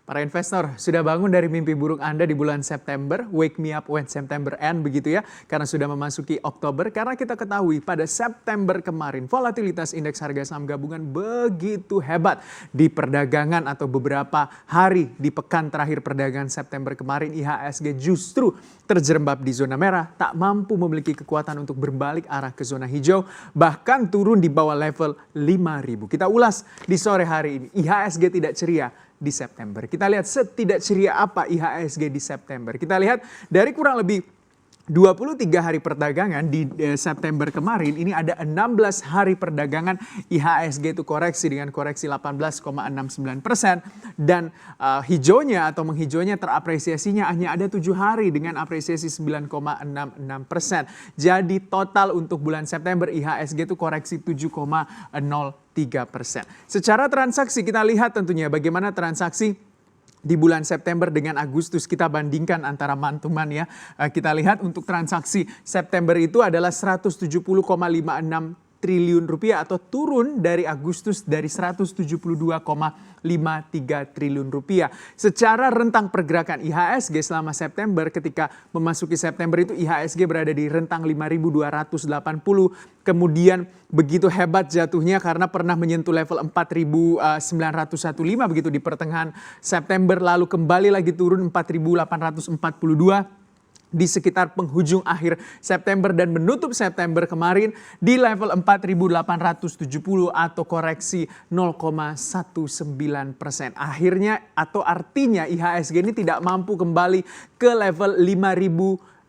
Para investor, sudah bangun dari mimpi buruk Anda di bulan September? Wake me up when September end, begitu ya. Karena sudah memasuki Oktober, karena kita ketahui pada September kemarin, volatilitas indeks harga saham gabungan begitu hebat. Di perdagangan atau beberapa hari di pekan terakhir perdagangan September kemarin, IHSG justru terjerembab di zona merah, tak mampu memiliki kekuatan untuk berbalik arah ke zona hijau, bahkan turun di bawah level 5.000. Kita ulas di sore hari ini, IHSG tidak ceria di September. Kita lihat setidak ceria apa IHSG di September. Kita lihat dari kurang lebih 23 hari perdagangan di September kemarin, ini ada 16 hari perdagangan IHSG itu koreksi dengan koreksi 18,69%, dan hijaunya atau menghijaunya terapresiasinya hanya ada 7 hari dengan apresiasi 9,66%. Jadi total untuk bulan September IHSG itu koreksi 7,03%. Secara transaksi kita lihat tentunya bagaimana transaksi di bulan September dengan Agustus, kita bandingkan antara man-to-man ya. Kita lihat untuk transaksi September itu adalah 170,56 triliun rupiah atau turun dari Agustus dari 172,53 triliun rupiah. Secara rentang pergerakan IHSG selama September, ketika memasuki September itu IHSG berada di rentang 5.280, kemudian begitu hebat jatuhnya karena pernah menyentuh level 4.915 begitu di pertengahan September, lalu kembali lagi turun 4.842 di sekitar penghujung akhir September dan menutup September kemarin di level 4.870 atau koreksi 0,19%. Akhirnya atau artinya IHSG ini tidak mampu kembali ke level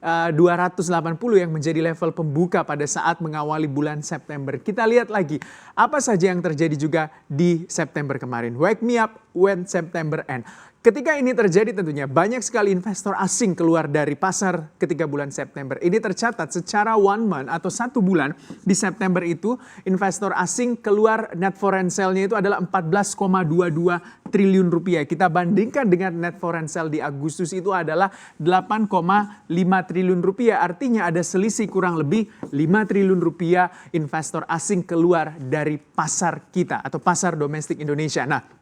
5.280 yang menjadi level pembuka pada saat mengawali bulan September. Kita lihat lagi apa saja yang terjadi juga di September kemarin. Wake me up when September end. Ketika ini terjadi tentunya banyak sekali investor asing keluar dari pasar ketika bulan September. Ini tercatat secara one month atau 1 bulan di September itu investor asing keluar net foreign sale-nya itu adalah 14,22 triliun rupiah. Kita bandingkan dengan net foreign sale di Agustus itu adalah 8,5 triliun rupiah. Artinya ada selisih kurang lebih 5 triliun rupiah investor asing keluar dari pasar kita atau pasar domestik Indonesia. Nah,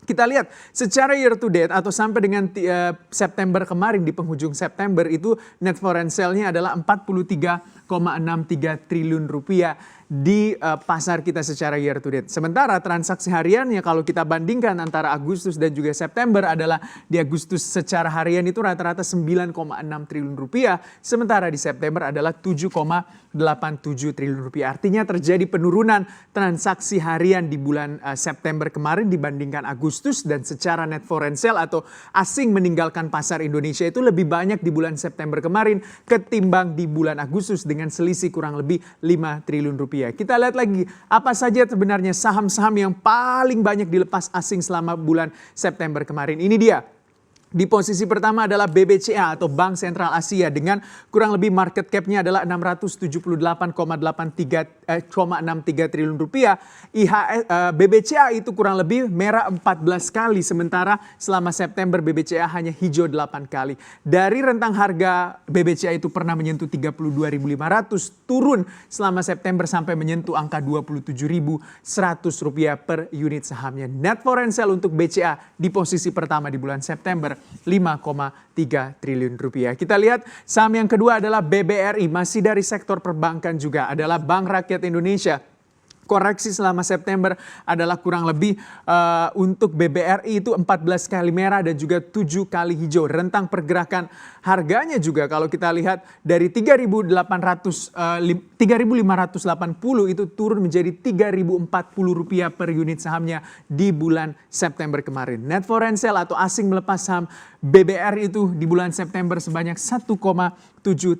kita lihat secara year to date atau sampai dengan September kemarin, di penghujung September itu net foreign sale-nya adalah 43,63 triliun rupiah di pasar kita secara year to date. Sementara transaksi hariannya kalau kita bandingkan antara Agustus dan juga September adalah di Agustus secara harian itu rata-rata 9,6 triliun rupiah. Sementara di September adalah 7,87 triliun rupiah. Artinya terjadi penurunan transaksi harian di bulan September kemarin dibandingkan Agustus, dan secara net foreign sale atau asing meninggalkan pasar Indonesia itu lebih banyak di bulan September kemarin ketimbang di bulan Agustus dengan selisih kurang lebih 5 triliun rupiah. Kita lihat lagi apa saja sebenarnya saham-saham yang paling banyak dilepas asing selama bulan September kemarin. Ini dia. Di posisi pertama adalah BBCA atau Bank Sentral Asia dengan kurang lebih market cap-nya adalah 678,63 triliun rupiah. BBCA itu kurang lebih merah 14 kali, sementara selama September BBCA hanya hijau 8 kali. Dari rentang harga BBCA itu pernah menyentuh 32.500, turun selama September sampai menyentuh angka 27.100 rupiah per unit sahamnya. Net foreign sale untuk BCA di posisi pertama di bulan September 5,3 triliun rupiah. Kita lihat saham yang kedua adalah BBRI, masih dari sektor perbankan juga, adalah Bank Rakyat Indonesia. Koreksi selama September adalah kurang lebih untuk BBRI itu 14 kali merah dan juga 7 kali hijau. Rentang pergerakan harganya juga kalau kita lihat dari 3.580 itu turun menjadi 3.040 rupiah per unit sahamnya di bulan September kemarin. Net foreign sale atau asing melepas saham BBRI itu di bulan September sebanyak 1,7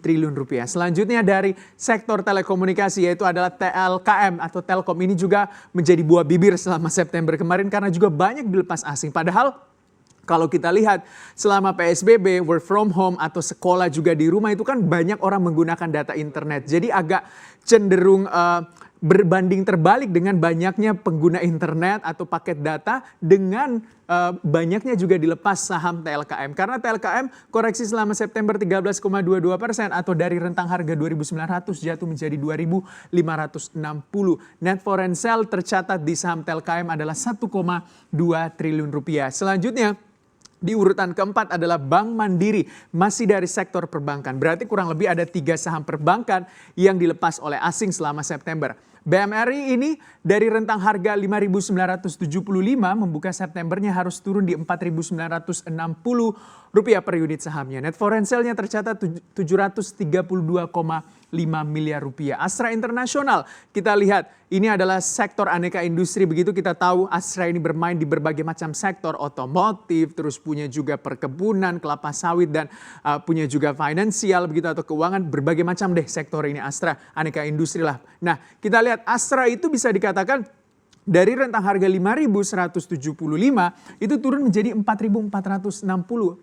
triliun rupiah. Selanjutnya dari sektor telekomunikasi yaitu adalah TLKM atau Telkom. Ini juga menjadi buah bibir selama September kemarin karena juga banyak dilepas asing. Padahal kalau kita lihat selama PSBB, work from home atau sekolah juga di rumah itu kan banyak orang menggunakan data internet. Jadi agak cenderung berbanding terbalik dengan banyaknya pengguna internet atau paket data dengan banyaknya juga dilepas saham TLKM. Karena TLKM koreksi selama September 13,22% atau dari rentang harga 2.900 jatuh menjadi 2.560. Net foreign sale tercatat di saham TLKM adalah 1,2 triliun rupiah. Selanjutnya Di urutan keempat adalah Bank Mandiri, masih dari sektor perbankan. Berarti kurang lebih ada 3 saham perbankan yang dilepas oleh asing selama September. BMRI ini dari rentang harga 5.975 membuka Septembernya harus turun di 4.960 rupiah per unit sahamnya. Net foreign sale-nya tercatat 732,5 miliar rupiah. Astra International, kita lihat ini adalah sektor aneka industri. Begitu kita tahu Astra ini bermain di berbagai macam sektor, otomotif, terus punya juga perkebunan, kelapa sawit, dan punya juga finansial begitu atau keuangan. Berbagai macam deh sektor ini Astra, aneka industri lah. Nah, kita lihat Astra itu bisa dikatakan dari rentang harga 5.175 itu turun menjadi 4.460.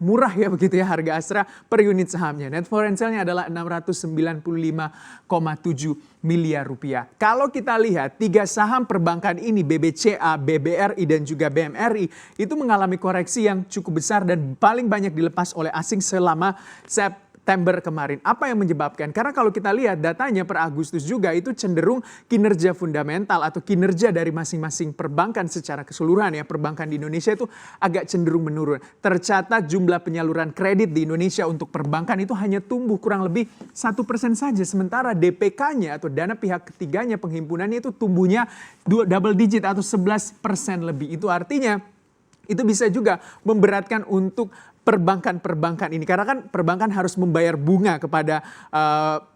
Murah ya begitu ya harga Astra per unit sahamnya. Net foreign sale-nya adalah 695,7 miliar rupiah. Kalau kita lihat 3 saham perbankan ini BBCA, BBRI dan juga BMRI itu mengalami koreksi yang cukup besar dan paling banyak dilepas oleh asing selama September kemarin. Apa yang menyebabkan? Karena kalau kita lihat datanya per Agustus juga itu cenderung kinerja fundamental atau kinerja dari masing-masing perbankan secara keseluruhan ya. Perbankan di Indonesia itu agak cenderung menurun. Tercatat jumlah penyaluran kredit di Indonesia untuk perbankan itu hanya tumbuh kurang lebih 1% saja. Sementara DPK-nya atau dana pihak ketiganya penghimpunannya itu tumbuhnya double digit atau 11% lebih. Itu artinya itu bisa juga memberatkan untuk perbankan-perbankan ini. Karena kan perbankan harus membayar bunga kepada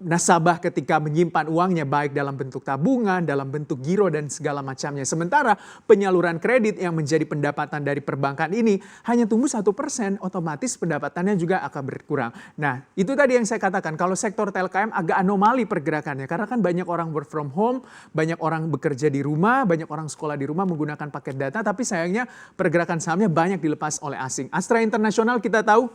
nasabah ketika menyimpan uangnya baik dalam bentuk tabungan, dalam bentuk giro dan segala macamnya. Sementara penyaluran kredit yang menjadi pendapatan dari perbankan ini hanya tumbuh 1%, otomatis pendapatannya juga akan berkurang. Nah, itu tadi yang saya katakan kalau sektor TLKM agak anomali pergerakannya. Karena kan banyak orang work from home, banyak orang bekerja di rumah, banyak orang sekolah di rumah menggunakan paket data. Tapi sayangnya pergerakan sahamnya banyak dilepas oleh asing. Astra International kita tahu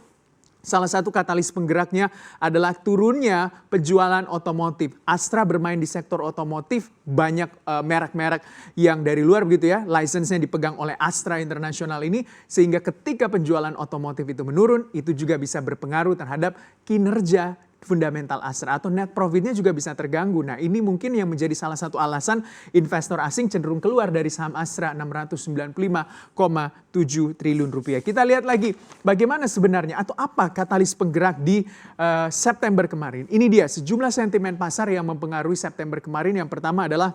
salah satu katalis penggeraknya adalah turunnya penjualan otomotif. Astra bermain di sektor otomotif, banyak merek-merek yang dari luar begitu ya, license-nya dipegang oleh Astra International ini, sehingga ketika penjualan otomotif itu menurun, itu juga bisa berpengaruh terhadap kinerja fundamental Astra atau net profitnya juga bisa terganggu. Nah, ini mungkin yang menjadi salah satu alasan investor asing cenderung keluar dari saham Astra 695,7 triliun rupiah. Kita lihat lagi bagaimana sebenarnya atau apa katalis penggerak di September kemarin. Ini dia sejumlah sentimen pasar yang mempengaruhi September kemarin. Yang pertama adalah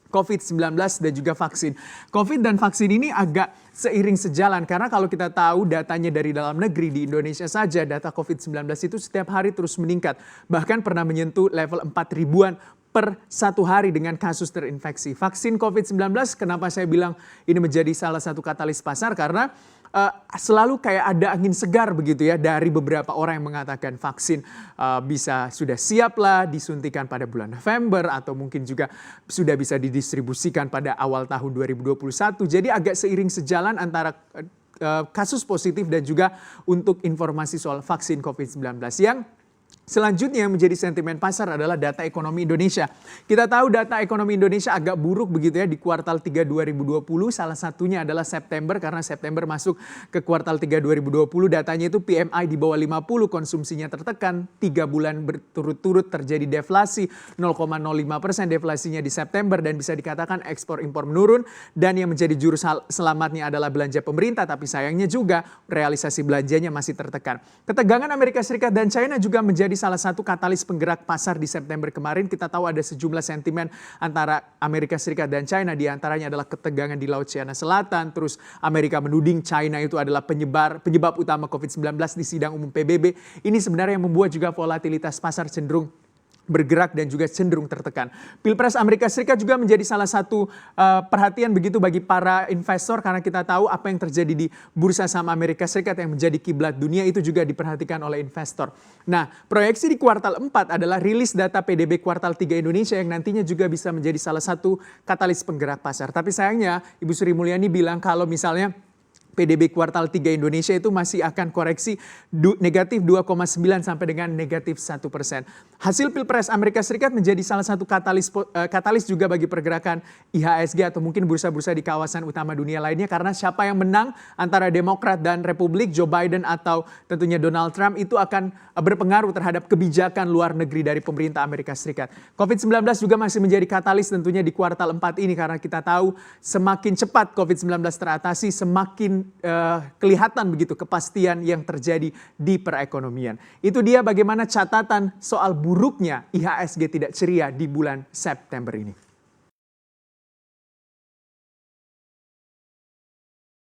COVID-19 dan juga vaksin. COVID dan vaksin ini agak seiring sejalan karena kalau kita tahu datanya dari dalam negeri di Indonesia saja data COVID-19 itu setiap hari terus meningkat. Bahkan pernah menyentuh level 4 ribuan per satu hari dengan kasus terinfeksi. Vaksin COVID-19 kenapa saya bilang ini menjadi salah satu katalis pasar karena selalu kayak ada angin segar begitu ya dari beberapa orang yang mengatakan vaksin bisa sudah siap lah disuntikan pada bulan November atau mungkin juga sudah bisa didistribusikan pada awal tahun 2021. Jadi agak seiring sejalan antara kasus positif dan juga untuk informasi soal vaksin COVID-19 yang selanjutnya yang menjadi sentimen pasar adalah data ekonomi Indonesia. Kita tahu data ekonomi Indonesia agak buruk begitu ya di kuartal 3 2020. Salah satunya adalah September karena September masuk ke kuartal 3 2020. Datanya itu PMI di bawah 50, konsumsinya tertekan. 3 bulan berturut-turut terjadi deflasi 0,05% deflasinya di September dan bisa dikatakan ekspor impor menurun. Dan yang menjadi juru selamatnya adalah belanja pemerintah tapi sayangnya juga realisasi belanjanya masih tertekan. Ketegangan Amerika Serikat dan China juga menjadi salah satu katalis penggerak pasar di September kemarin. Kita tahu ada sejumlah sentimen antara Amerika Serikat dan China. Di antaranya adalah ketegangan di Laut Cina Selatan. Terus Amerika menuding China itu adalah penyebab utama COVID-19 di sidang umum PBB. Ini sebenarnya yang membuat juga volatilitas pasar cenderung bergerak dan juga cenderung tertekan. Pilpres Amerika Serikat juga menjadi salah satu perhatian begitu bagi para investor karena kita tahu apa yang terjadi di bursa saham Amerika Serikat yang menjadi kiblat dunia itu juga diperhatikan oleh investor. Nah, proyeksi di kuartal 4 adalah rilis data PDB kuartal 3 Indonesia yang nantinya juga bisa menjadi salah satu katalis penggerak pasar. Tapi sayangnya Ibu Sri Mulyani bilang kalau misalnya PDB kuartal 3 Indonesia itu masih akan koreksi negatif 2,9 sampai dengan negatif 1%. Hasil Pilpres Amerika Serikat menjadi salah satu katalis juga bagi pergerakan IHSG atau mungkin bursa-bursa di kawasan utama dunia lainnya karena siapa yang menang antara Demokrat dan Republik, Joe Biden atau tentunya Donald Trump itu akan berpengaruh terhadap kebijakan luar negeri dari pemerintah Amerika Serikat. COVID-19 juga masih menjadi katalis tentunya di kuartal 4 ini karena kita tahu semakin cepat COVID-19 teratasi, semakin kelihatan begitu kepastian yang terjadi di perekonomian. Itu dia bagaimana catatan soal buruknya IHSG tidak ceria di bulan September ini.